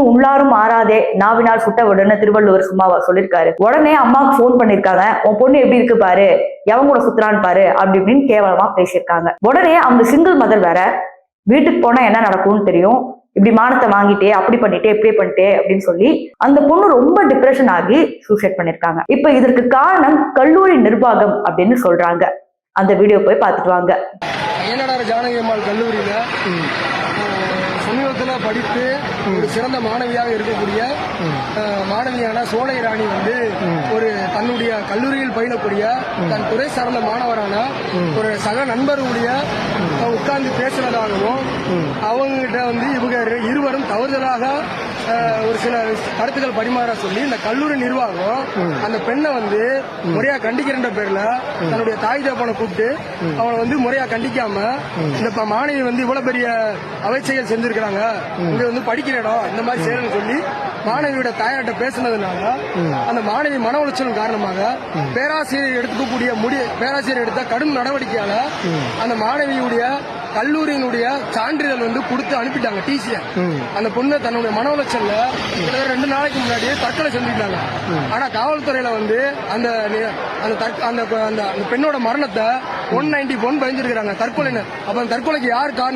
உள்ளாரும் மாறாதே நாவினால் சுட்ட விடுன்னு திருவள்ளுவர் சும்மாவா சொல்லியிருக்காரு. உடனே அம்மாவுக்கு போன் பண்ணிருக்காங்க, உன் பொண்ணு எப்படி இருக்கு பாரு, எவன் கூட சுத்துறான்னு பாரு அப்படி இப்படின்னு கேவலமா பேசியிருக்காங்க. உடனே அவங்க சிங்கிள் மதர் வேற, வீட்டுக்கு போனா என்ன நடக்கும்னு தெரியும், இப்படி மானத்தை வாங்கிட்டே அப்படி பண்ணிட்டே இப்படி பண்ணிட்டே அப்படின்னு சொல்லி அந்த பொண்ணு ரொம்ப டிப்ரெஷன் ஆகி சூசைட் பண்ணிருக்காங்க. இப்ப இதற்கு காரணம் கல்லூரி நிர்வாகம் அப்படின்னு சொல்றாங்க. அந்த வீடியோ போய் பார்த்துட்டு வாங்க. ஜானகி அம்மாள் கல்லூரியில சமீபத்தில் படித்து ஒரு சிறந்த மாணவியாக இருக்கக்கூடிய மாணவியான சோலை ராணி ஒரு தன்னுடைய கல்லூரியில் பயிலக்கூடிய தன் துறை சார்ந்த மாணவரான ஒரு சக நண்பருடைய உட்கார்ந்து பேசுறதாகவும் அவங்ககிட்ட இவங்க இருவரும் தவறுதலாக ஒரு சில கருத்துக்கள் பரிமாற சொல்லி இந்த கல்லூரி நிர்வாகம் அந்த பெண்ணை முறையா கண்டிக்கிற பேர்ல தன்னுடைய தாய் தகப்பனை கூப்பிட்டு அவனை முறையா கண்டிக்காம இந்த மாணவி இவ்வளவு பெரிய அவைச்செயல் செஞ்சிருக்கிறாங்க, இங்க படிக்கிற இடம் இந்த மாதிரி செய்யணும்னு சொல்லி மாணவியோட தாயாட்ட பேசினதுனால அந்த மாணவி மன உளைச்சல் காரணமாக பேராசிரியர் எடுத்த கடும் நடவடிக்கையால அந்த மாணவியுடைய கல்லூரியினுடைய சான்றிதழ் கொடுத்து அனுப்பிட்டாங்க டிசியை. அந்த பொண்ணு தன்னுடைய மன உளைச்சல்ல 2 நாளைக்கு முன்னாடி தற்கொலை செஞ்சுட்டாங்க. ஆனா காவல்துறையில அந்த பெண்ணோட மரணத்தை 191 பதிஞ்சிருக்காங்க தற்கொலை. அப்ப அந்த தற்கொலைக்கு யார் காரணம்?